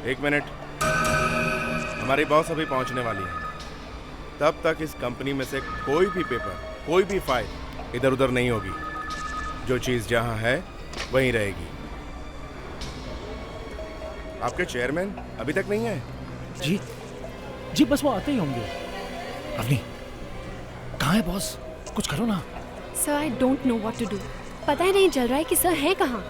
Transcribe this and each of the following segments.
एक मिनट, हमारी बॉस अभी पहुंचने वाली है। तब तक इस कंपनी में से कोई भी पेपर, कोई भी फाइल इधर उधर नहीं होगी। जो चीज जहां है वहीं रहेगी। आपके चेयरमैन अभी तक नहीं आए? जी बस वो आते ही होंगे। अवनी, कहाँ है बॉस? कुछ करो ना। Sir, I don't know what to do. पता ही नहीं चल रहा है कि सर है कहाँ।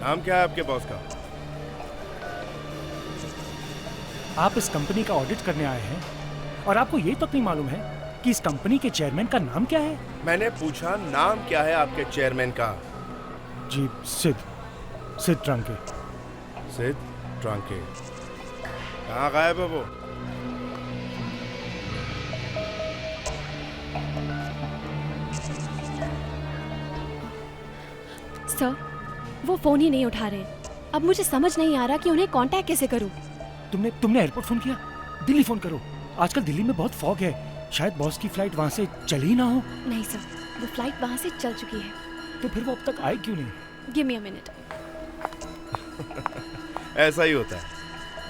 नाम क्या है आपके बॉस का? आप इस कंपनी का ऑडिट करने आए हैं और आपको ये तक नहीं मालूम है कि इस कंपनी के चेयरमैन का नाम क्या है? मैंने पूछा नाम क्या है आपके चेयरमैन का? जी, सिड ट्रंके। सिड ट्रंके। कहाँ गायब है वो? सर, वो फोन ही नहीं उठा रहे। अब मुझे समझ नहीं आ रहा कि उन्हें कांटेक्ट कैसे करूं। तुमने एयरपोर्ट फोन किया? दिल्ली फोन करो। आजकल दिल्ली में बहुत फॉग है, शायद बॉस की फ्लाइट वहां से चली ही ना हो। नहीं सर, वो फ्लाइट वहां से चल चुकी है। तो फिर वो अब तक आए क्यों नहीं? Give me a minute. ऐसा ही होता है,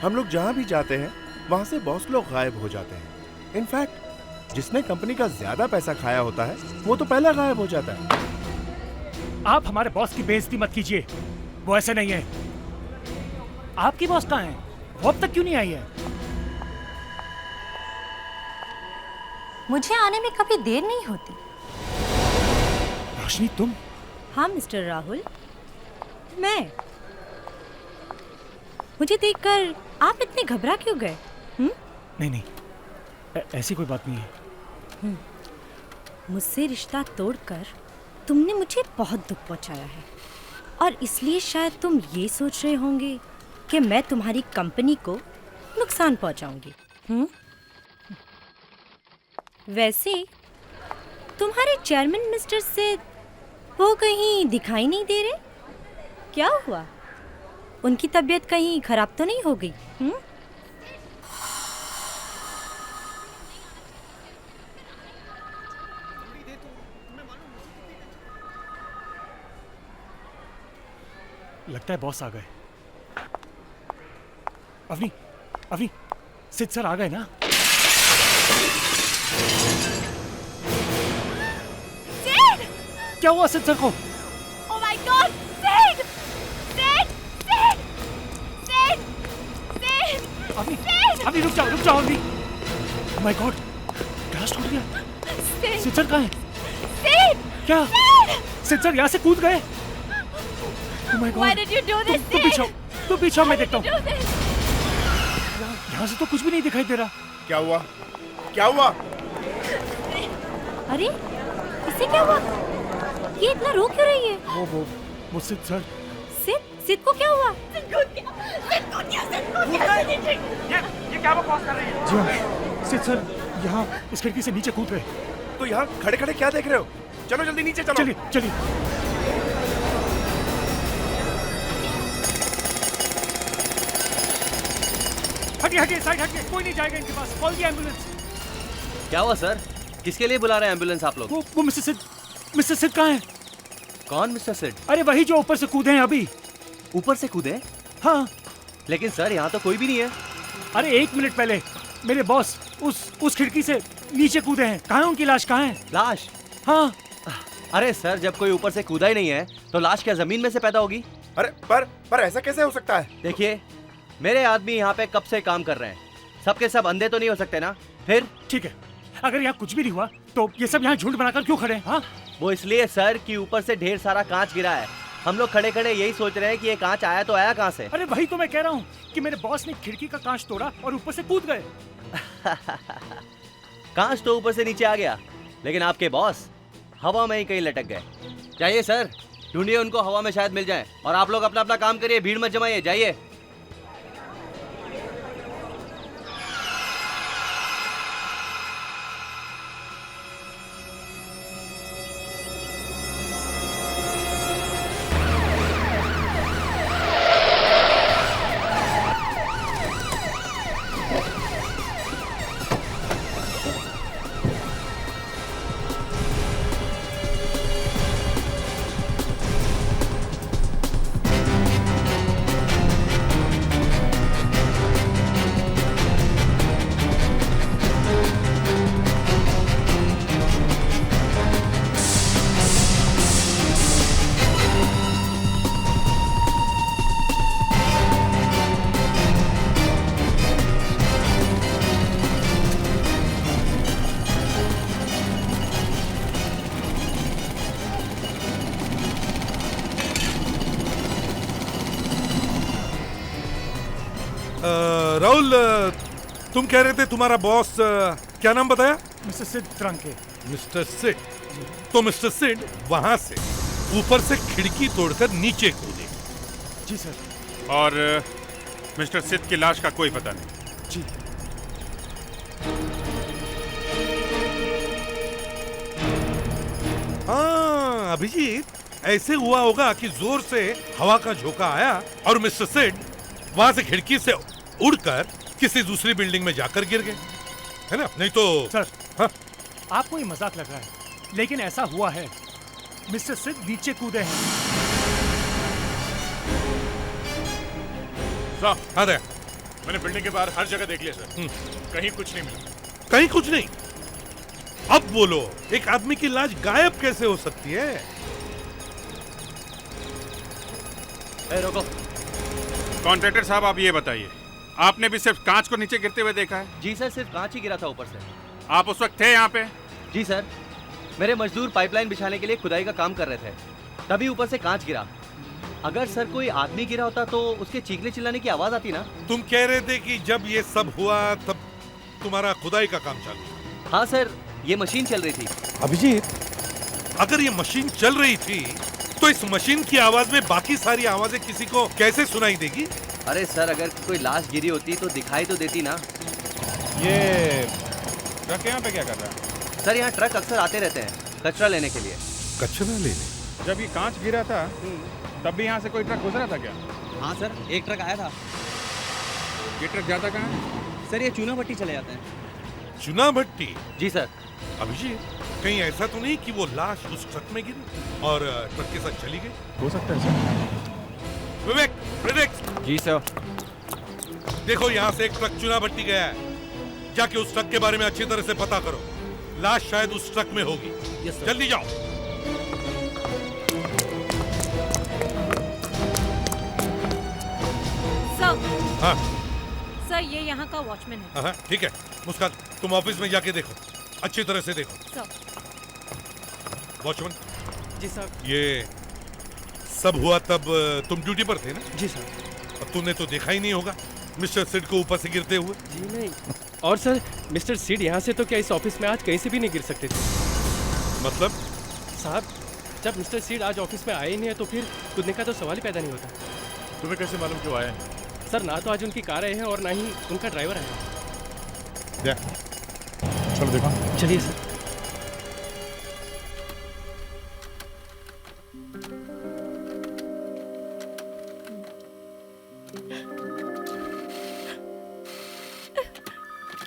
हम लोग जहां भी जाते हैं वहां से बॉस लोग गायब हो जाते हैं। इनफैक्ट जिसने कंपनी का ज्यादा पैसा खाया होता है वो तो पहले गायब हो जाता है। आप हमारे बॉस की बेइज्जती मत कीजिए, वो ऐसे नहीं है। आपकी बॉस कहाँ है? वो अब तक क्यों नहीं आई है? मुझे आने में कभी देर नहीं होती। रोशनी, तुम? हाँ मिस्टर राहुल, मैं। मुझे देखकर आप इतने घबरा क्यों गए? नहीं, ऐसी कोई बात नहीं है। मुझसे रिश्ता तोड़कर तुमने मुझे बहुत दुख पहुंचाया है और इसलिए शायद तुम ये सोच रहे होंगे कि मैं तुम्हारी कंपनी को नुकसान पहुंचाऊंगी। वैसे तुम्हारे चेयरमैन मिस्टर सिड वो कहीं दिखाई नहीं दे रहे? क्या हुआ? उनकी तबीयत कहीं खराब तो नहीं हो गई? लगता है बॉस आ गए। अवनी, सिड सर आ गए ना? सिड! क्या हुआ सिड सर को? Oh my God! Sid! Avni रुक जाओ Avni. Oh my God, blast हो गया। सिड सर कहाँ है? क्या? सिड सर यहाँ से कूद गए? Oh my God. Why did you do this? तुम पीछे मैं देखता हूँ। यहाँ से तो कुछ भी नहीं दिखाई दे रहा। क्या हुआ? अरे इसे क्या हुआ? ये इतना रो क्यों रही है? वो सिड सर। सिड को क्या हुआ? ये क्या बकवास कर रही है? जी हाँ, सिड सर यहाँ इस खिड़की से नीचे कूद गए। तो यहाँ खड़े खड़े क्या देख रहे हो? चलो जल्दी नीचे चलो। चलिए। हटिए, साइड हटिए, कोई नहीं जाएगा इनके पास। कॉल दी एम्बुलेंस। क्या हुआ सर? किसके लिए बुला रहे हैं एम्बुलेंस आप लोग? वो मिस्टर सिड कहाँ है? कौन मिस्टर सिड? अरे वही जो ऊपर से कूदे हैं अभी। ऊपर से कूदे? हाँ। लेकिन सर यहाँ तो कोई भी नहीं है। अरे 1 मिनट पहले मेरे बॉस उस खिड़की से नीचे कूदे हैं। कहाँ है उनकी लाश? कहाँ है लाश? हाँ। अरे सर, जब कोई ऊपर से कूदा ही नहीं है तो लाश क्या जमीन में से पैदा होगी? अरे पर ऐसा कैसे हो सकता है? देखिए, मेरे आदमी यहाँ पे कब से काम कर रहे हैं, सबके सब अंधे तो नहीं हो सकते ना। फिर ठीक है, अगर यहाँ कुछ भी नहीं हुआ तो ये सब यहाँ झूठ बनाकर क्यों खड़े हैं? हाँ, वो इसलिए सर कि ऊपर से ढेर सारा कांच गिरा है। हम लोग खड़े खड़े यही सोच रहे हैं कि ये कांच आया तो आया कहाँ से। अरे वही तो मैं कह रहा हूँ कि मेरे बॉस ने खिड़की का कांच तोड़ा और ऊपर से कूद गए। कांच तो ऊपर से नीचे आ गया, लेकिन आपके बॉस हवा में ही कहीं लटक गए। जाइए सर, ढूंढिए उनको, हवा में शायद मिल जाए। और आप लोग अपना अपना काम करिए, भीड़ मत जमाइए, जाइए। राहुल, तुम कह रहे थे तुम्हारा बॉस क्या नाम बताया? मिस्टर सिड ट्रंके। मिस्टर सिड। तो मिस्टर सिड वहां से ऊपर से खिड़की तोड़कर नीचे कूदे। जी सर। और मिस्टर सिद की लाश का कोई पता नहीं। जी। हाँ अभिजीत, ऐसे हुआ होगा कि जोर से हवा का झोंका आया और मिस्टर सिड वहां से खिड़की से उड़कर किसी दूसरी बिल्डिंग में जाकर गिर गए, है ना? नहीं तो सर, हाँ? आपको ये मजाक लग रहा है, लेकिन ऐसा हुआ है। मिस्टर सिड नीचे कूदे हैं। साहब, हाँ दया, मैंने बिल्डिंग के बाहर हर जगह देख लिया सर, कहीं कुछ नहीं मिला। कहीं कुछ नहीं? अब बोलो, एक आदमी की लाश गायब कैसे हो सकती है? रोको। कॉन्ट्रैक्टर साहब, आप ये बताइए, आपने भी सिर्फ कांच को नीचे गिरते हुए देखा है? जी सर, सिर्फ कांच ही गिरा था ऊपर से। आप उस वक्त थे यहाँ पे? जी सर, मेरे मजदूर पाइपलाइन बिछाने के लिए खुदाई का काम कर रहे थे, तभी ऊपर से कांच गिरा। अगर सर कोई आदमी गिरा होता तो उसके चीखने चिल्लाने की आवाज आती ना। तुम कह रहे थे कि जब ये सब हुआ तब तुम्हारा खुदाई का काम चालू था? हाँ सर, ये मशीन चल रही थी। अभिजीत, अगर ये मशीन चल रही थी तो इस मशीन की आवाज में बाकी सारी आवाजें किसी को कैसे सुनाई देगी? अरे सर, अगर कोई लाश गिरी होती तो दिखाई तो देती ना। ये ट्रक यहाँ पे क्या कर रहा है? सर, यहाँ ट्रक अक्सर आते रहते हैं कचरा लेने के लिए। कचरा लेने? जब ये कांच गिरा था तब भी यहाँ से कोई ट्रक गुजरा था क्या? हाँ सर, एक ट्रक आया था। ये ट्रक जाता कहाँ है? सर, ये चूना भट्टी चले जाते हैं। चुना भट्टी? जी सर। अभिजीत, कहीं ऐसा तो नहीं कि वो लाश उस ट्रक में गिरी और ट्रक के साथ चली गई? हो सकता है सर। विवेक, प्रेडिक्ट। जी सर। देखो, यहाँ से एक ट्रक चुना भट्टी गया है, जाके उस ट्रक के बारे में अच्छी तरह से पता करो। लाश शायद उस ट्रक में होगी। जल्दी जाओ। सर, हाँ सर, ये यहाँ का वॉचमैन है। हाँ, ठीक है। मुस्कान, तुम ऑफिस में जाके देखो, अच्छी तरह से देखो। सर। वॉचमैन। जी सर। ये सब हुआ तब तुम ड्यूटी पर थे ना? जी सर। अब तुमने तो देखा ही नहीं होगा मिस्टर सिड को ऊपर से गिरते हुए। जी नहीं। और सर, मिस्टर सिड यहाँ से तो क्या इस ऑफिस में आज कहीं से भी नहीं गिर सकते थे। मतलब? साहब, जब मिस्टर सिड आज ऑफिस में आए ही नहीं है तो फिर कूदने का तो सवाल ही पैदा नहीं होता। तुम्हें कैसे मालूम क्यों आया? सर, ना तो आज उनकी कार आई है और ना ही उनका ड्राइवर आया है। चलो देखो। चलिए सर।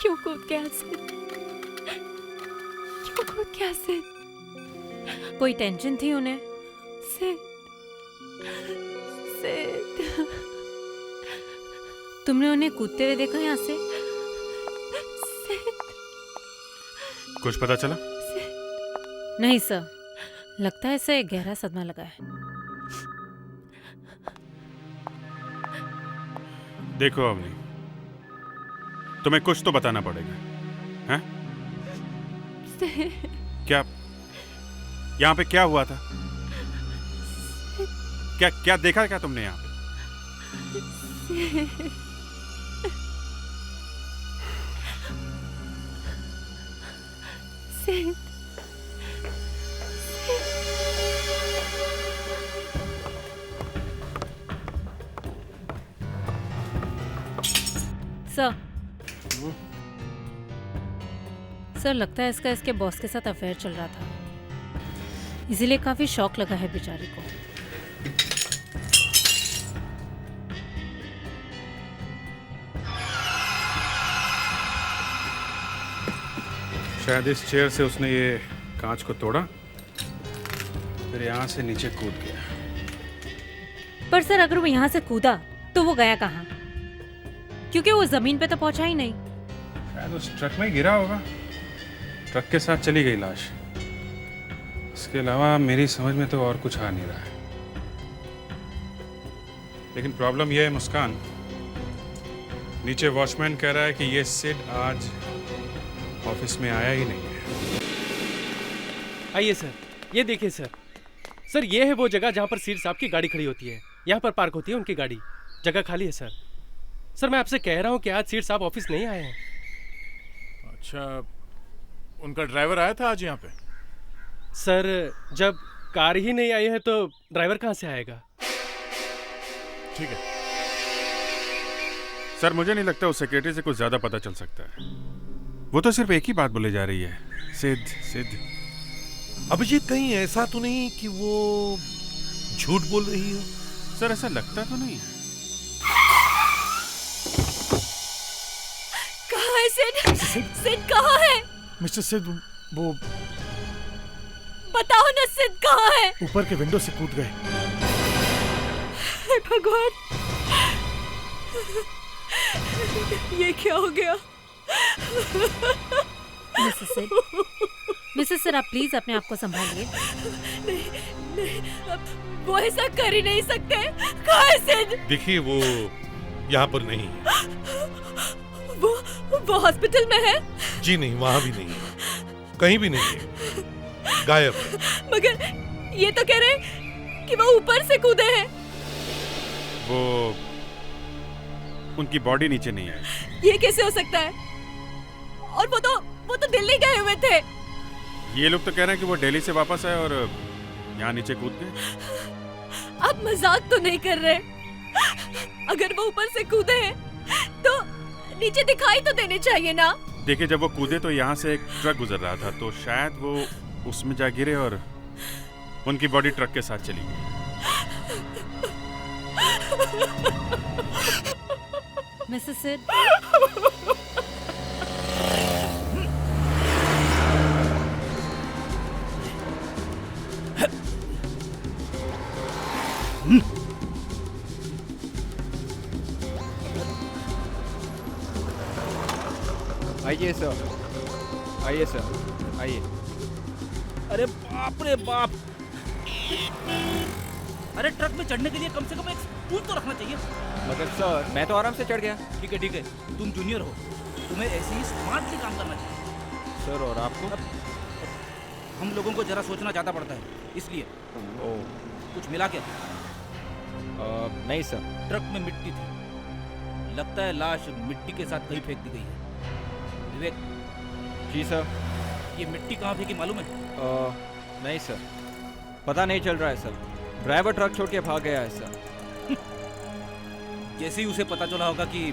क्यों कूद गया सिड? क्यों कूद गया सिड? कोई टेंशन थी उन्हें? सिड, सिड। तुमने उन्हें कूदते हुए देखा यहाँ से? सिड, कुछ पता चला? नहीं सर, लगता है इसे गहरा सदमा लगा है। देखो अवनी, तुम्हें कुछ तो बताना पड़ेगा, हैं? क्या यहाँ पे क्या हुआ था? क्या क्या देखा क्या तुमने यहाँ पे? सिड, सर, सर, लगता है इसका इसके बॉस के साथ अफेयर चल रहा था, इसीलिए काफी शौक लगा है बेचारे को। शायद इस चेयर से उसने ये कांच को तोड़ा, फिर यहाँ से नीचे कूद गया। पर सर, अगर वो यहाँ से कूदा तो वो गया कहाँ? क्योंकि वो जमीन पे तो पहुंचा ही नहीं। शायद उस ट्रक में गिरा होगा, ट्रक के साथ चली गई लाश। इसके अलावा मेरी समझ में तो और कुछ आ नहीं रहा है। लेकिन प्रॉब्लम यह है मुस्कान, नीचे वॉचमैन कह रहा है कि ये सिड आज ऑफिस में आया ही नहीं है। आइए सर, ये देखिए सर। सर, ये है वो जगह जहाँ पर सिड साहब की गाड़ी खड़ी होती है। यहाँ पर पार्क होती है उनकी गाड़ी। जगह खाली है सर। सर मैं आपसे कह रहा हूँ कि आज सीट साहब ऑफिस नहीं आए हैं। अच्छा, उनका ड्राइवर आया था आज यहाँ पे? सर जब कार ही नहीं आई है तो ड्राइवर कहाँ से आएगा? ठीक है सर, मुझे नहीं लगता उस सेक्रेटरी से कुछ ज्यादा पता चल सकता है। वो तो सिर्फ एक ही बात बोले जा रही है, सिद्ध सिद्ध। अभिजीत, कहीं ऐसा तो नहीं कि वो झूठ बोल रही हो? सर ऐसा लगता तो नहीं है। कहाँ है सिड? सिड कहाँ है? मिस्टर सिद्ध वो बताओ ना, सिड कहाँ है? ऊपर के विंडो से कूद गए। हे भगवान, ये क्या हो गया? मिसेस सिड आप प्लीज अपने आप को संभालिए। नहीं, अब वो ऐसा कर ही नहीं सकते। कहाँ है सिड? देखिए, वो यहाँ पर नहीं है। वो हॉस्पिटल में है? जी नहीं, वहाँ भी नहीं है, कहीं भी नहीं है, गायब है। मगर ये तो कह रहे कि वो ऊपर से कूदे हैं। वो उनकी बॉडी नीचे नहीं आई। ये कैसे हो सकता है? और वो तो दिल्ली गए हुए थे। ये लोग तो कह रहे हैं कि वो दिल्ली से वापस आए और यहाँ नीचे कूद गए। आप मजाक तो नहीं कर रहे? अगर वो ऊपर से कूदे हैं तो नीचे दिखाई तो देने चाहिए ना। देखिए, जब वो कूदे तो यहाँ से एक ट्रक गुजर रहा था, तो शायद वो उसमें जा गिरे और उनकी बॉडी ट्रक के साथ चली गई। मिसेस सिड, आइए सर, आइए सर, आइए। अरे बाप रे बाप! अरे ट्रक में चढ़ने के लिए कम से कम एक स्टूल तो रखना चाहिए। मगर सर, मैं तो आराम से चढ़ गया। ठीक है, तुम जूनियर हो, तुम्हें ऐसे ही स्मार्टली काम करना चाहिए। सर और आपको? हम लोगों को जरा सोचना ज़्यादा पड़ता है, इसलिए। कुछ मिला क्या? नहीं सर। ट्रक में मिट्टी थी, लगता है लाश मिट्टी के साथ कहीं फेंक दी गई है। विवेक। जी सर। ये मिट्टी कहाँ फेंकी मालूम है? नहीं सर, पता नहीं चल रहा है सर। ड्राइवर ट्रक छोड़ के भाग गया है सर। जैसे ही उसे पता चला होगा कि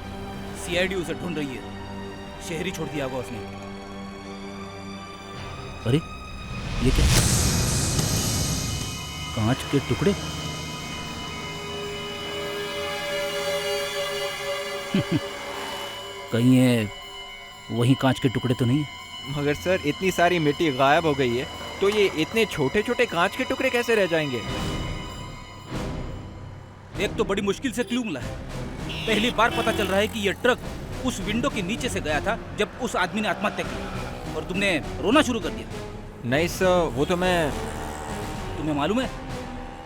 सीआईडी उसे ढूंढ रही है, शहरी छोड़ दिया होगा उसने। अरे ये क्या? कांच के टुकड़े? कहीं ये वही कांच के टुकड़े तो नहीं है? मगर सर, इतनी सारी मिट्टी गायब हो गई है, तो ये इतने छोटे छोटे कांच के टुकड़े कैसे रह जाएंगे? एक तो बड़ी मुश्किल से क्लू मिला है। पहली बार पता चल रहा है कि यह ट्रक उस विंडो के नीचे से गया था जब उस आदमी ने आत्महत्या की, और तुमने रोना शुरू कर दिया। नहीं सर, वो तो मैं... तुम्हें मालूम है,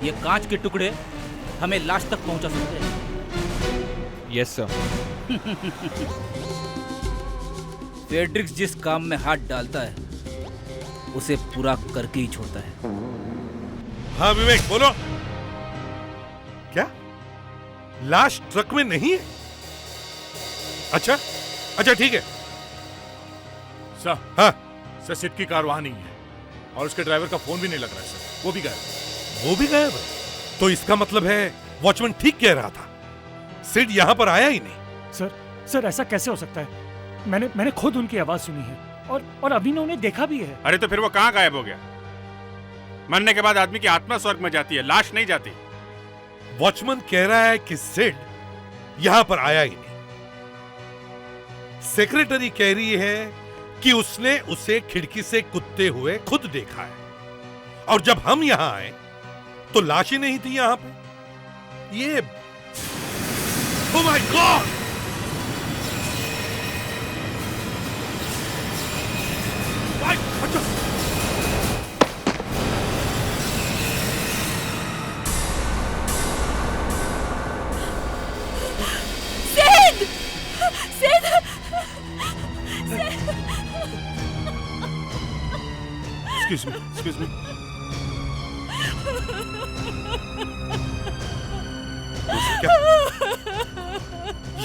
ये कांच के टुकड़े हमें लाश तक पहुंचा सकते हैं। Yes sir. फेड्रिक्स जिस काम में हाथ डालता है उसे पूरा करके ही छोड़ता है। हाँ विवेक, बोलो। क्या लाश ट्रक में नहीं है? अच्छा ठीक है सर। हाँ सर, सिड की कार वहां नहीं है और उसके ड्राइवर का फोन भी नहीं लग रहा है सर। वो भी गायब। वो भी गायब है? तो इसका मतलब है वॉचमैन ठीक कह रहा था, सिड यहाँ पर आया ही नहीं। सर ऐसा कैसे हो सकता है? मैंने खुद उनकी आवाज सुनी है और अभी ने उन्हें देखा भी है। अरे तो फिर वो कहाँ गायब हो गया? मरने के बाद आदमी की आत्मा स्वर्ग में जाती है, लाश नहीं जाती। वॉचमैन कह रहा है कि सिड यहां पर आया ही नहीं। सेक्रेटरी कह रही है कि उसने उसे खिड़की से कूदते हुए खुद देखा है, और जब हम यहां आए तो लाश ही नहीं थी यहां पे। ये ओह माय गॉड! Excuse me.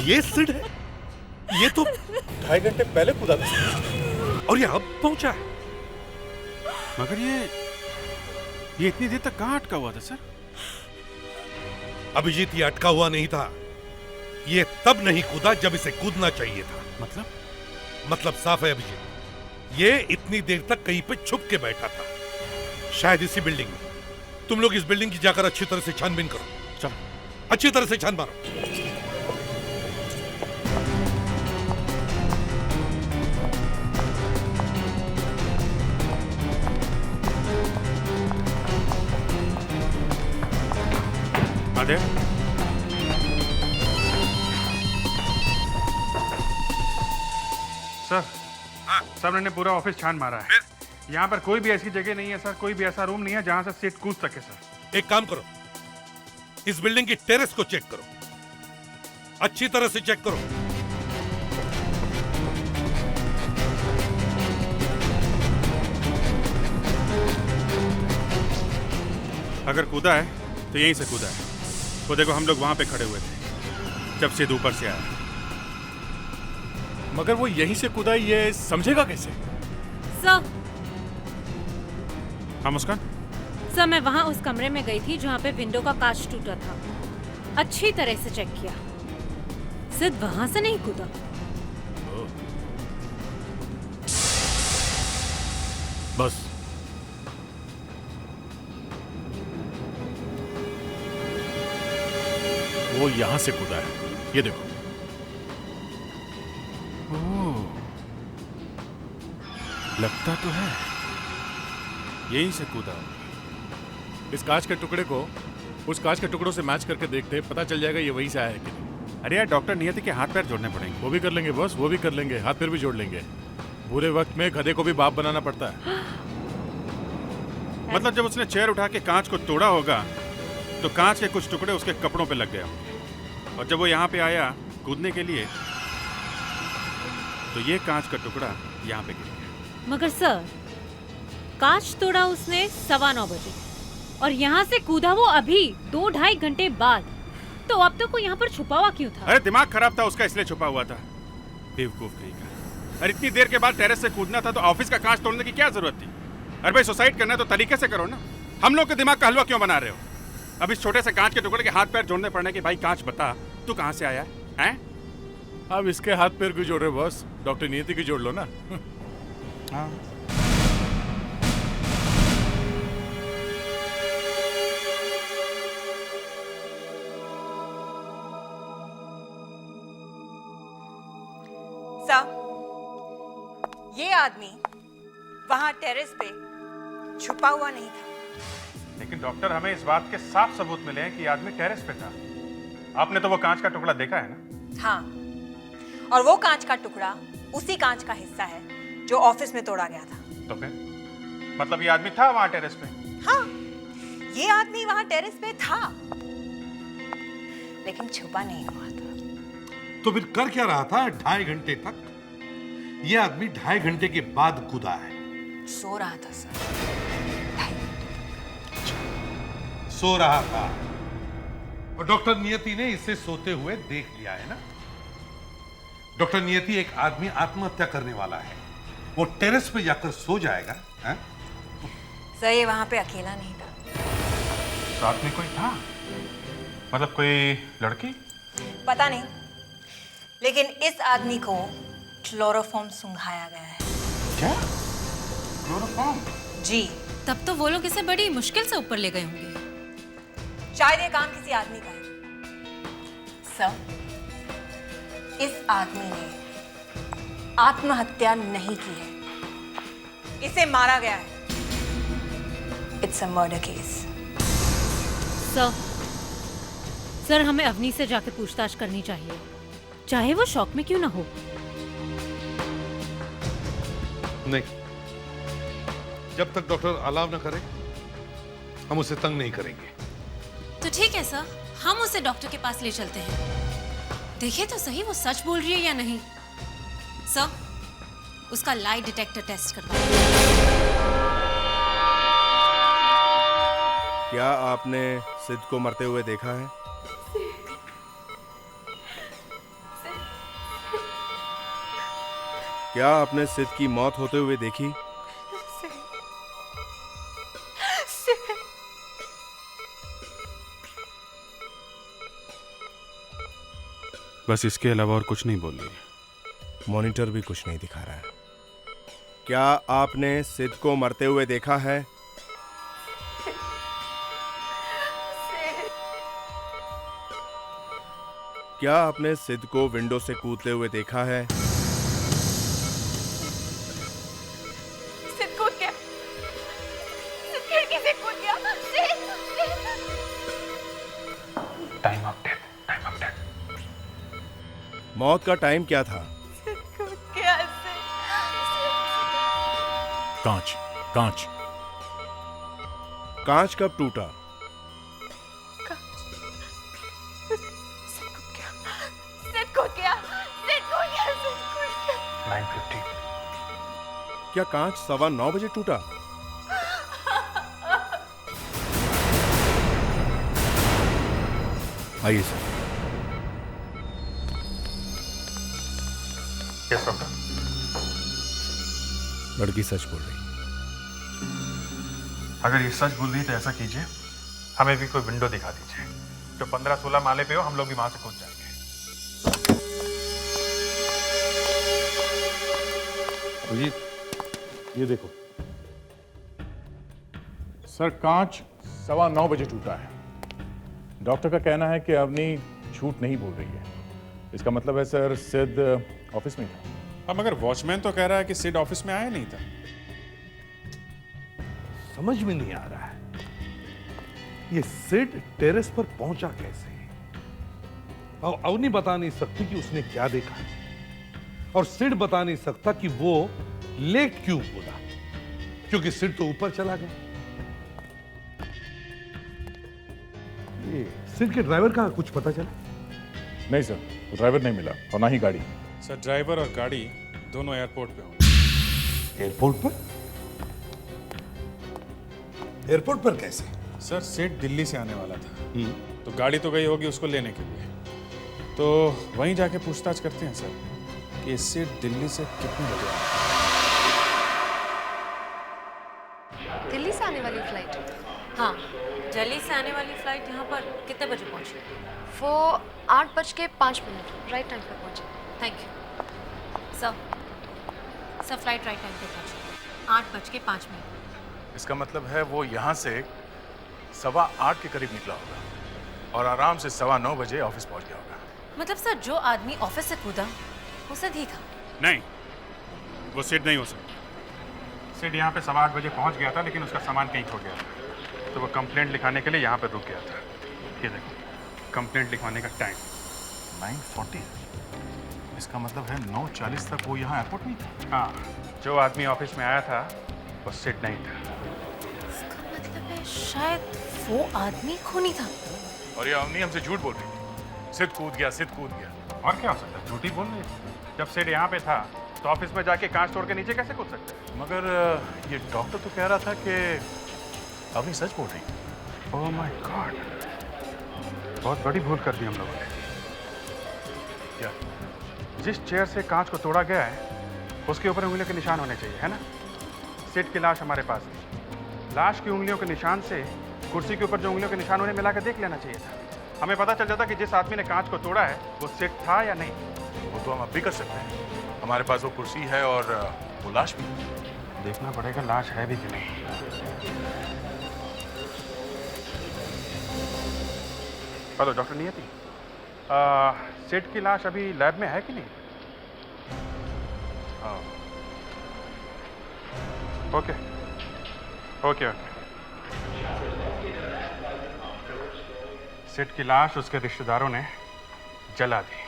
ये सिड है? ये तो 2.5 घंटे पहले कूदा था और ये अब पहुंचा है। मगर ये इतनी देर तक कहाँ अटका हुआ था सर? अभिजीत, ये अटका हुआ नहीं था। ये तब नहीं कूदा जब इसे कूदना चाहिए था। मतलब साफ है अभिजीत, ये इतनी देर तक कहीं पे छुप के बैठा था, शायद इसी बिल्डिंग में। तुम लोग इस बिल्डिंग की जाकर अच्छी तरह से छानबीन करो। चलो, अच्छी तरह से छान मारो। सर, सर मैंने पूरा ऑफिस छान मारा है। यहाँ पर कोई भी ऐसी जगह नहीं है सर, कोई भी ऐसा रूम नहीं है जहाँ से सिड कूद सके सर। एक काम करो, इस बिल्डिंग की टेरेस को चेक करो, अच्छी तरह से चेक करो। अगर कूदा है तो यहीं से कूदा है। वो देखो, हम लोग वहां पे खड़े हुए थे जब सिड ऊपर से आया। मगर वो यहीं से कूदा, ये समझेगा कैसे? सर, हाँ मुस्कान? सर मैं वहाँ उस कमरे में गई थी जहाँ पे विंडो का कांच टूटा था। अच्छी तरह से चेक किया, सिर्फ वहाँ से नहीं कूदा। बस वो यहाँ से कूदा है, ये देखो। लगता तो है यहीं से कूदा। इस कांच के टुकड़े को उस कांच के टुकड़ों से मैच करके देखते, पता चल जाएगा ये वहीं से आया है कि नहीं। अरे यार, डॉक्टर नियति के हाथ पैर जोड़ने पड़ेंगे। वो भी कर लेंगे बॉस, वो भी कर लेंगे, हाथ पैर भी जोड़ लेंगे। बुरे वक्त में गधे को भी बाप बनाना पड़ता है। मतलब जब उसने चेयर उठा के कांच को तोड़ा होगा तो कांच के कुछ टुकड़े उसके कपड़ों पे लग गए होंगे, और जब वो यहाँ पे आया कूदने के लिए तो ये कांच का टुकड़ा यहाँ पे गिर गया। मगर सर, कांच तोड़ा उसने 9:15 बजे और यहाँ से कूदा वो अभी 2-2.5 घंटे बाद। तो अब तक वो यहाँ पर छुपा हुआ क्यों था? अरे दिमाग खराब था उसका, इसलिए छुपा हुआ था। बेवकूफ कहीं का। अरे इतनी देर के बाद टेरेस से कूदना था तो ऑफिस का कांच तोड़ने की क्या जरूरत थी? अरे भाई, सुसाइड करना है तो तरीके से करो ना। हम लोग के दिमाग का हलवा क्यों बना रहे हो? अब इस छोटे से कांच के टुकड़े के हाथ पैर जोड़ने पड़ने की, भाई कांच बता तू कहाँ से आया है? अब इसके हाथ पैर क्यों जोड़ रहे बॉस? डॉक्टर नियति की जोड़ लो ना। हाँ। ये आदमी वहां टेरेस पे छुपा हुआ नहीं था। लेकिन डॉक्टर, हमें इस बात के साफ सबूत मिले हैं कि आदमी टेरेस पे था। आपने तो वो कांच का टुकड़ा देखा है ना? हाँ, और वो कांच का टुकड़ा उसी कांच का हिस्सा है जो ऑफिस में तोड़ा गया था। तो फिर मतलब ये आदमी था वहां टेरेस पे? हाँ, ये आदमी वहां टेरेस पे था, लेकिन छुपा नहीं हुआ था। तो फिर कर क्या रहा था 2.5 घंटे तक? ये आदमी 2.5 घंटे के बाद कूदा है। सो रहा था सर। सो रहा था और डॉक्टर नियति ने इसे सोते हुए देख लिया है ना? डॉक्टर नियति, एक आदमी आत्महत्या करने वाला है, वो टेरेस पे जाकर सो जाएगा? है? सर, ये वहां पे अकेला नहीं था। साथ में कोई था? मतलब कोई लड़की? पता नहीं, लेकिन इस आदमी को क्लोरोफॉर्म सुंघाया गया है। क्या? क्लोरोफॉर्म? जी। तब तो वो लोग इसे बड़ी मुश्किल से ऊपर ले गए होंगे। शायद ये काम किसी आदमी का है। सर, इस आदमी ने आत्महत्या नहीं की है, इसे मारा गया है। It's a murder case. Sir, हमें अवनी से जाके पूछताछ करनी चाहिए, चाहे वो शौक में क्यों ना हो। नहीं, जब तक डॉक्टर अलाव न करे हम उसे तंग नहीं करेंगे। तो ठीक है सर, हम उसे डॉक्टर के पास ले चलते हैं। देखिए तो सही वो सच बोल रही है या नहीं। सर, उसका लाई डिटेक्टर टेस्ट करवाइए। क्या आपने सिद्ध को मरते हुए देखा है? क्या आपने सिद्ध की मौत होते हुए देखी? बस इसके अलावा और कुछ नहीं बोल रही। मॉनिटर भी कुछ नहीं दिखा रहा है। क्या आपने सिद्ध को मरते हुए देखा है? क्या आपने सिद्ध को विंडो से कूदते हुए देखा है? सिद्ध कूद गया। सिद्ध खिड़की से कूद गया। Time of death, time of death. मौत का टाइम क्या था? सिद्ध कूद गया। कांच, कांच। कांच कब टूटा? सिद्ध कूद गया। 9:50। क्या कांच 9:15 बजे टूटा? आइए सर। Yes doctor. लड़की सच बोल रही। अगर ये सच बोल रही तो ऐसा कीजिए, हमें भी कोई विंडो दिखा दीजिए जो 15-16 माले पे हो, हम लोग भी वहां से कूद जाएंगे। अभिजीत, ये देखो सर, कांच 9:15 बजे टूटा है। डॉक्टर का कहना है कि अवनी झूठ नहीं बोल रही है। इसका मतलब है सर, सिद्ध ऑफिस में था। अब मगर वॉचमैन तो कह रहा है कि सिड ऑफिस में आया नहीं था। समझ में नहीं आ रहा है ये सिड टेरेस पर पहुंचा कैसे। और अवनी बता नहीं सकती कि उसने क्या देखा, और सिड बता नहीं सकता कि वो लेट क्यों कूदा, क्योंकि सिड तो ऊपर चला गया। ये सिड के ड्राइवर का कुछ पता चला? नहीं सर, ड्राइवर नहीं मिला और ना ही गाड़ी। सर, ड्राइवर और गाड़ी दोनों एयरपोर्ट पे होंगे। एयरपोर्ट पर? एयरपोर्ट पर कैसे? सर, सेठ दिल्ली से आने वाला था, तो गाड़ी तो गई होगी उसको लेने के लिए। तो वहीं जाके पूछताछ करते हैं सर कि सेठ दिल्ली से कितने बजे आया। दिल्ली से आने वाली फ्लाइट? हाँ, दिल्ली से आने वाली फ्लाइट यहाँ पर कितने बजे पहुँची? वो 8:05 राइट टाइम पर पहुँचे। Thank you sir. Flight right time पे पहुँची 8:05। इसका मतलब है वो यहाँ से 8:15 के करीब निकला होगा और आराम से 9:15 बजे ऑफिस पहुँच गया होगा। मतलब सर, जो आदमी ऑफिस से कूदा वो सिद्ध ही था? नहीं, वो सिड नहीं हो सकता। सिड यहाँ पे 8:15 बजे पहुँच गया था, लेकिन उसका सामान कहीं खो गया था, तो वो कंप्लेंट लिखाने के लिए यहाँ पर रुक गया था। ये देखो, कंप्लेंट लिखवाने का टाइम 9:40। इसका मतलब है 9:40 तक वो यहाँ एयरपोर्ट नहीं था। हाँ, जो आदमी ऑफिस में आया था वो सिड नहीं था। इसका मतलब है शायद वो आदमी खूनी था। और ये अवनी हमसे झूठ बोल रही थी, सिद्ध कूद गया, सिद्ध कूद गया। और क्या हो सकता है, झूठी बोल रही थी। जब सिड यहाँ पे था तो ऑफिस में जाके कांच तोड़ के नीचे कैसे कूद सकते हैं? मगर ये डॉक्टर तो कह रहा था कि अवनी सच बोल रही। ओह माय गॉड, बहुत बड़ी भूल कर दी हम लोगों ने। क्या? जिस चेयर से कांच को तोड़ा गया है उसके ऊपर उंगलियों के निशान होने चाहिए, है ना? सिड की लाश हमारे पास है। लाश की उंगलियों के निशान से कुर्सी के ऊपर जो उंगलियों के निशान उन्हें मिलाकर देख लेना चाहिए था। हमें पता चल जाता कि जिस आदमी ने कांच को तोड़ा है वो सिड था या नहीं। वो तो हम अब भी कर सकते हैं, हमारे पास वो कुर्सी है और वो लाश भी। देखना पड़ेगा लाश है भी कि नहीं। हेलो डॉक्टर नियति, सिड की लाश अभी लैब में है कि नहीं? Okay okay okay. सिड की लाश उसके रिश्तेदारों ने जला दी।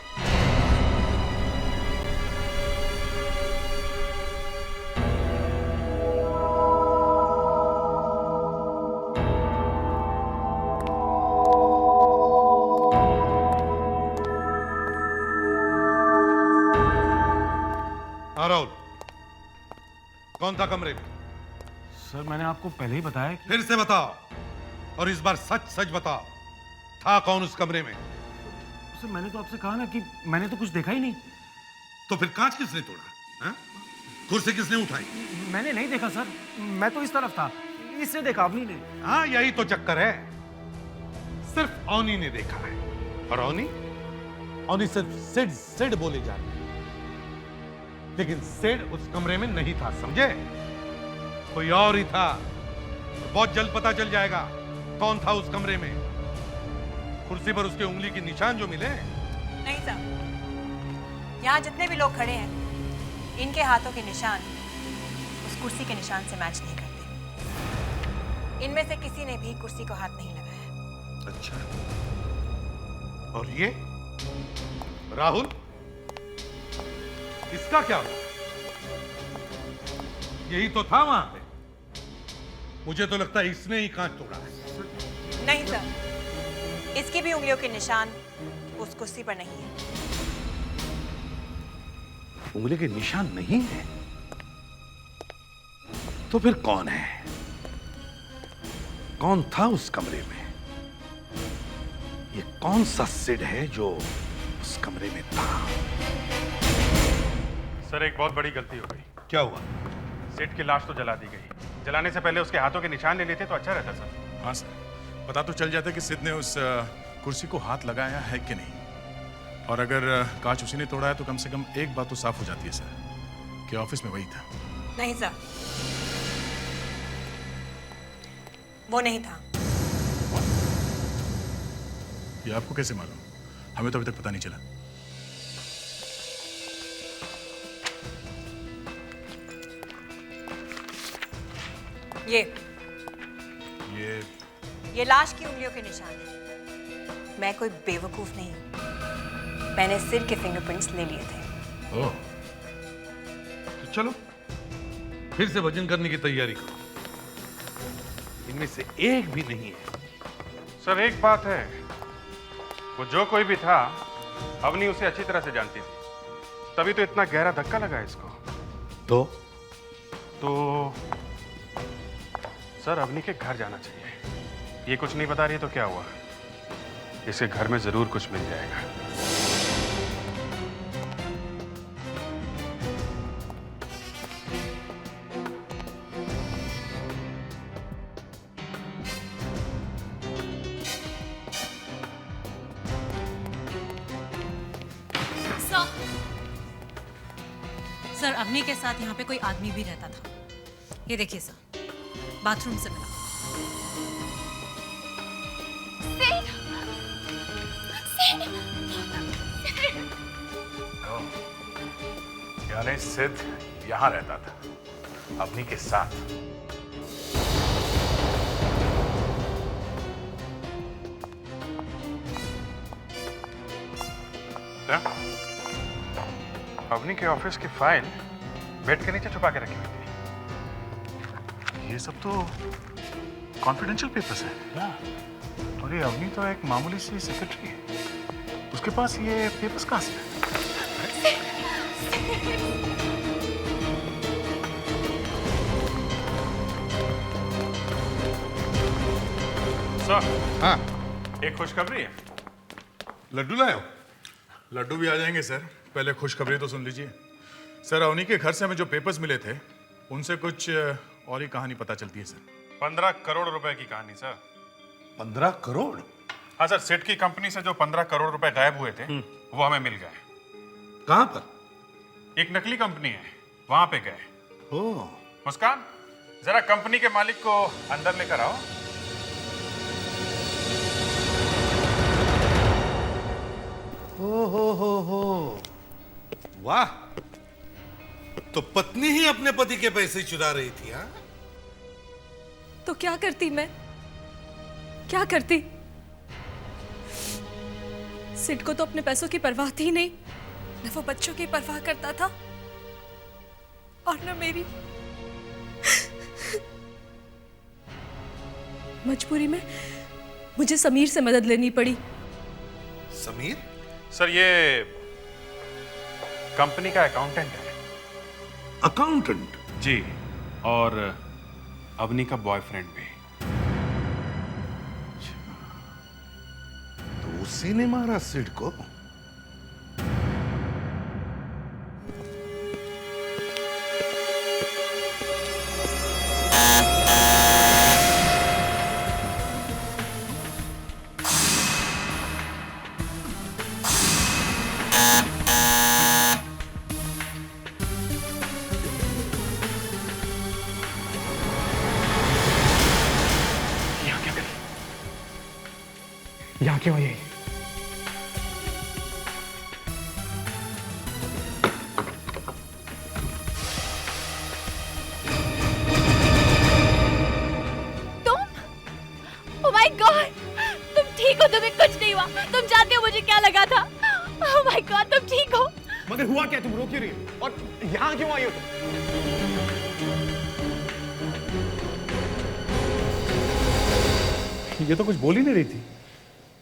राहुल, कौन था कमरे में? सर, मैंने आपको पहले ही बताया। फिर से बताओ, और इस बार सच सच बताओ, था कौन उस कमरे में? सर, मैंने तो आपसे कहा ना कि मैंने तो कुछ देखा ही नहीं। तो फिर कांच किसने तोड़ा? कुर्सी किसने उठाई? मैंने नहीं देखा सर, मैं तो इस तरफ था, इससे देखा अवनी ने। हाँ, यही तो चक्कर है, सिर्फ अवनी ने देखा है। और अवनी सिर्फ सिड सिड बोले जा रही है, लेकिन सिड उस कमरे में नहीं था, समझे? कोई और ही था। बहुत जल्द पता चल जाएगा कौन था उस कमरे में। कुर्सी पर उसके उंगली के निशान जो मिले। नहीं साहब, यहाँ जितने भी लोग खड़े हैं, इनके हाथों के निशान उस कुर्सी के निशान से मैच नहीं करते। इनमें से किसी ने भी कुर्सी को हाथ नहीं लगाया। अच्छा, और ये राहुल, इसका क्या हुआ? यही तो था वहां पे। मुझे तो लगता है इसने ही कांच तोड़ा है। नहीं सर, इसकी भी उंगलियों के निशान उस कुर्सी पर नहीं है। उंगली के निशान नहीं है तो फिर कौन है? कौन था उस कमरे में? ये कौन सा सिड है जो उस कमरे में था? सर, एक बहुत बड़ी गलती हो गई। क्या हुआ? सिड की लाश तो जला दी गई। जलाने से पहले उसके हाथों के निशान ले लेते तो अच्छा रहता सर। हाँ सर, पता तो चल जाता कि सिद ने उस कुर्सी को हाथ लगाया है कि नहीं। और अगर कांच उसी ने तोड़ा है तो कम से कम एक बात तो साफ हो जाती है सर कि ऑफिस में वही था। नहीं सर, वो नहीं था। ये आपको कैसे मालूम? हमें तो अभी तक पता नहीं चला। ये लाश की उंगलियों के निशान है। मैं कोई बेवकूफ नहीं हूं। मैंने सिर के फिंगरप्रिंट्स ले लिए थे। ओह, तो चलो फिर से वजन करने की तैयारी करो। इनमें से एक भी नहीं है। सर, एक बात है, वो जो कोई भी था, अवनी उसे अच्छी तरह से जानती थी, तभी तो इतना गहरा धक्का लगा इसको। तो सर, अवनी के घर जाना चाहिए। ये कुछ नहीं बता रही तो क्या हुआ? इसके घर में जरूर कुछ मिल जाएगा। सर, अवनी के साथ यहाँ पे कोई आदमी भी रहता था। ये देखिए सर, बाथरूम से मिला। यानी सिद यहाँ रहता था अवनी के साथ। अवनी के ऑफिस की फाइल बेड के नीचे छुपा के रखी हुई थी। ये सब तो कॉन्फिडेंशियल पेपर्स है। और ये अवनी तो एक मामूली सी सेक्रेटरी है, उसके पास ये पेपर्स कहाँ से? सर, हाँ, एक खुशखबरी है। लड्डू लाए हो? लड्डू भी आ जाएंगे सर, पहले खुशखबरी तो सुन लीजिए। सर, अवनी के घर से हमें जो पेपर्स मिले थे उनसे कुछ और ही कहानी पता चलती है सर। 15 करोड़ रुपए की कहानी सर। 15 करोड़? हाँ सर, सेठ की कंपनी से जो 15 करोड़ रुपए गायब हुए थे वो हमें मिल गए। कहाँ पर? एक नकली कंपनी है, वहां पे गए। ओह, मुस्कान, जरा कंपनी के मालिक को अंदर लेकर आओ। हो, वाह, तो पत्नी ही अपने पति के पैसे चुरा रही थी? हाँ, तो क्या करती मैं? क्या करती? सिड को तो अपने पैसों की परवाह थी नहीं, न वो बच्चों की परवाह करता था और न मेरी। मजबूरी में मुझे समीर से मदद लेनी पड़ी। समीर? सर, ये कंपनी का अकाउंटेंट है। अकाउंटेंट? जी, और अवनी का बॉयफ्रेंड भी। तो उसी ने मारा सिड को? यहाँ क्यों आई? माय गॉड, तुम ठीक हो? तुम्हें कुछ नहीं हुआ? तुम जानते हो मुझे क्या लगा था? ओह माय गॉड, तुम ठीक हो? मगर हुआ क्या? तुम रो क्यों रही हो? और यहाँ क्यों आई हो तुम? ये तो कुछ बोल ही नहीं रही थी,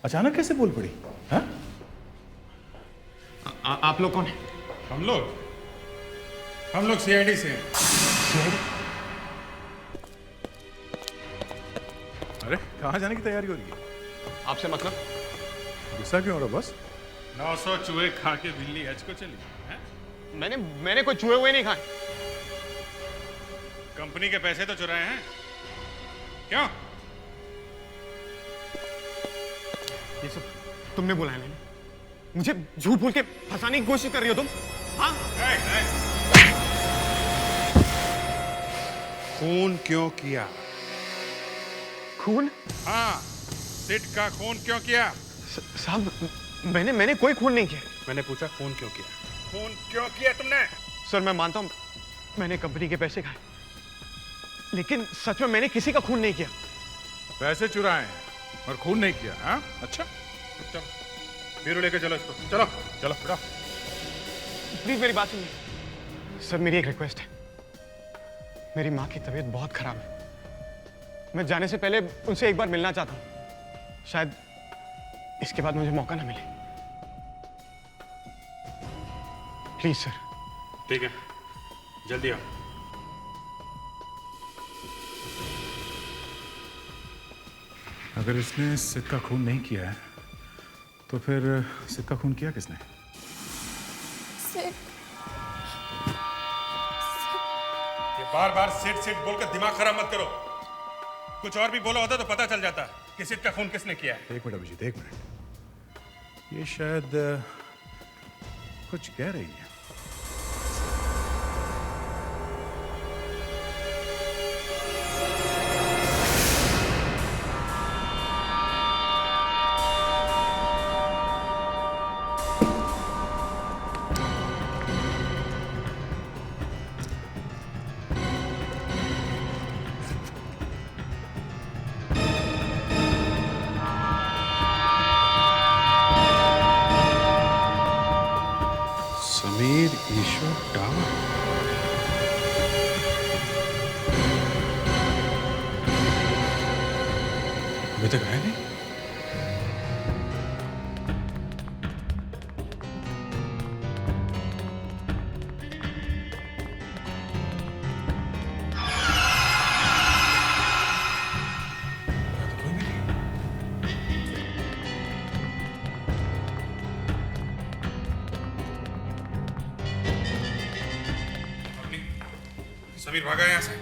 अचानक कैसे बोल पड़ी? हाँ? आप लोग कौन हैं? हम लोग सीआईडी से हैं। अरे कहाँ जाने की तैयारी हो रही है? आपसे मतलब? गुस्सा क्यों हो रहा बस? 900 चूहे खा के बिल्ली हज को चली है? मैंने कोई चूहे हुए नहीं खाए। कंपनी के पैसे तो चुराए हैं। क्यों? ये सब तुमने बुलाया मैंने? मुझे झूठ बोल के फंसाने की कोशिश कर रही हो तुम? हाँ? खून क्यों किया? खून? हाँ, सिट का खून क्यों किया? साहब, मैंने कोई खून नहीं किया। मैंने पूछा खून क्यों किया? खून क्यों किया तुमने? सर मैं मानता हूँ मैंने कंपनी के पैसे खाए, लेकिन सच में मैंने किसी का खून नहीं किया। पैसे चुराए हैं और खून नहीं किया? हाँ? अच्छा, चलो बीरू लेके चलो इसको। चलो चलो बेटा। प्लीज मेरी बात सुनिए। सर मेरी एक रिक्वेस्ट है, मेरी माँ की तबीयत बहुत खराब है, मैं जाने से पहले उनसे एक बार मिलना चाहता हूँ। शायद इसके बाद मुझे मौका ना मिले। Please sir. ठीक है, जल्दी आओ। अगर इसने सिद का खून नहीं किया है तो फिर सिद का खून किया किसने? ये बार बार सिट बोलकर दिमाग खराब मत करो। कुछ और भी बोला होता तो पता चल जाता कि सिट का खून किसने किया है। एक मिनट अभिजीत, एक मिनट। ये शायद कुछ कह रही है। समीर ईश्वर टावर। अभी तक आया नहीं। समीर भागा यहाँ से।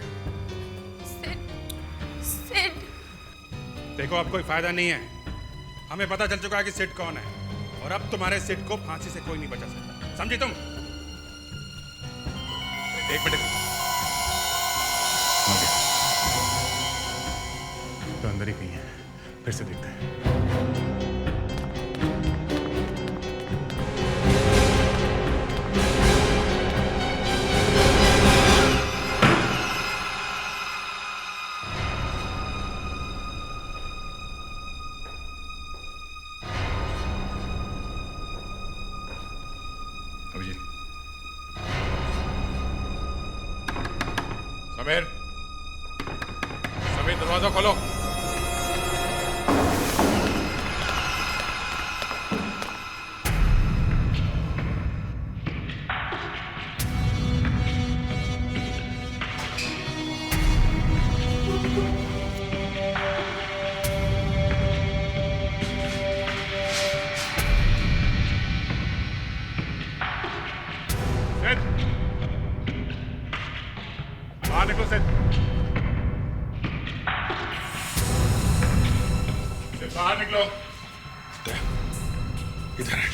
सिड। देखो अब कोई फायदा नहीं है, हमें पता चल चुका है कि सिड कौन है, और अब तुम्हारे सिड को फांसी से कोई नहीं बचा सकता, समझी तुम? एक मिनट। तो अंदर ही कहीं है, फिर से देखते हैं। समीर, समीर दरवाजा खोलो। बाहर निकलो सिद। सिद बाहर निकलो। इधर है।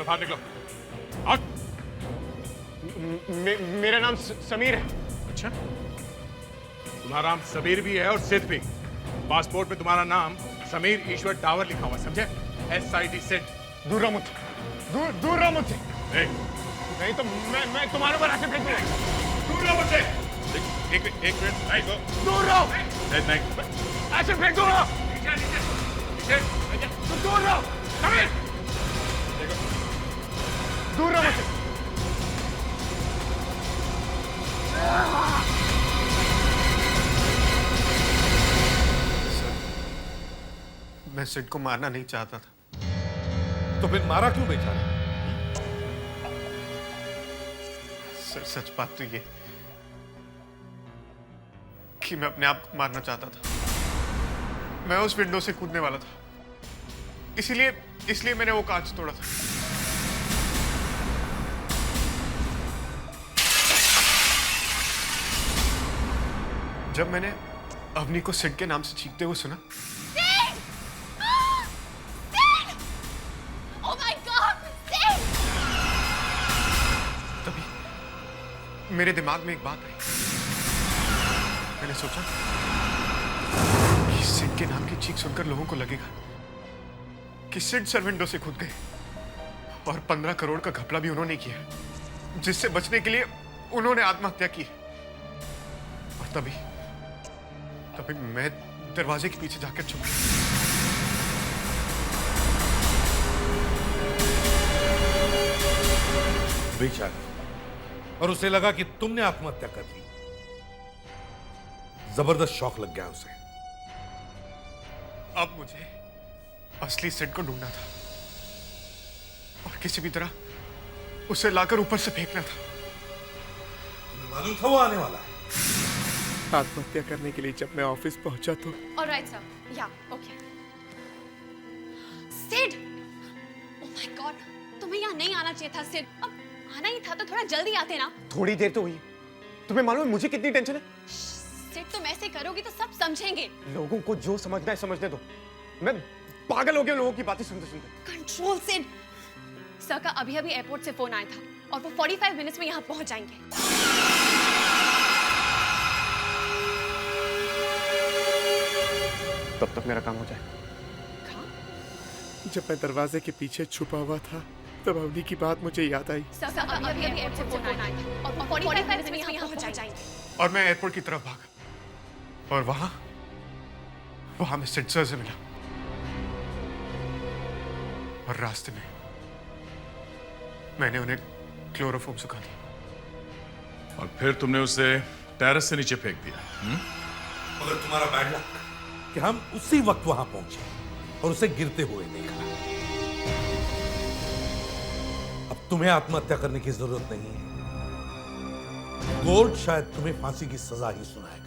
बाहर निकलो। आउट। मेरा नाम समीर है। अच्छा, तुम्हारा नाम समीर भी है और सिद्ध भी। पासपोर्ट पे तुम्हारा नाम समीर ईश्वर डावर लिखा हुआ, समझे? SID सिद्ध। दूर रहो मुझसे, दूर रहो मुझसे। नहीं तो मैं तुम्हारे ऊपर ऐसे फेंक दूंगा। दूर रहो मुझसे। एक मिनट, नहीं तो दूर रहो। नहीं, ऐसे फेंक दूंगा। दूर रहो समीर, दूर रहो मुझसे। मैं सिड को मारना नहीं चाहता था। तो फिर मारा क्यों बेचारा? सर सच बात तो ये कि मैं अपने आप को मारना चाहता था। मैं उस विंडो से कूदने वाला था, इसलिए मैंने वो कांच तोड़ा था। जब मैंने अवनी को सिड के नाम से चीखते हुए सुना, तभी मेरे दिमाग में एक बात आई। मैंने सोचा कि सिड के नाम की चीख सुनकर लोगों को लगेगा कि सिड सर विंडो से कूद गए और 15 करोड़ का घपला भी उन्होंने किया, जिससे बचने के लिए उन्होंने आत्महत्या की। और तभी मैं दरवाजे के पीछे जाकर छुप गया। बेचारा, और उसे लगा कि तुमने आत्महत्या कर ली। जबरदस्त शौक लग गया उसे। अब मुझे असली सिड को ढूंढना था और किसी भी तरह उसे लाकर ऊपर से फेंकना था। तुम्हें मालूम था वो आने वाला है। आत्महत्या करने के लिए जब मैं ऑफिस पहुंचा तो ऑलराइट सर, या okay. Sid, oh my God, तुम्हें यहाँ नहीं आना चाहिए था सिड। अब आना ही था तो थोड़ा जल्दी आते ना। थोड़ी देर तो हुई, तुम्हें मालूम है मुझे कितनी टेंशन है? सिड, तुम ऐसे करोगी तो सब समझेंगे। लोगों को जो समझना है समझने दो। मैं पागल हो गया लोगों की बातें सुनते सुनते। कंट्रोल सिड। सर का अभी एयरपोर्ट से फोन आया था और वो 45 मिनट्स में यहाँ पहुंच जाएंगे। तब तक मेरा काम हो जाए। जब मैं दरवाजे के पीछे छुपा हुआ था तब अवनी की बात मुझे याद आई। सर अभी एयरपोर्ट से फोन आया था और 45 मिनट्स में यहाँ पहुंच जाएंगे। और मैं एयरपोर्ट की तरफ भागा और वहां मैं सिड सर से मिला और रास्ते में मैंने उन्हें क्लोरोफॉर्म सुखा दी। और फिर तुमने उसे टेरेस से नीचे फेंक दिया। मगर तुम्हारा बैड लक कि हम उसी वक्त वहां पहुंचे और उसे गिरते हुए देखा। अब तुम्हें आत्महत्या करने की जरूरत नहीं है। कोर्ट शायद तुम्हें फांसी की सजा ही सुनाएगा।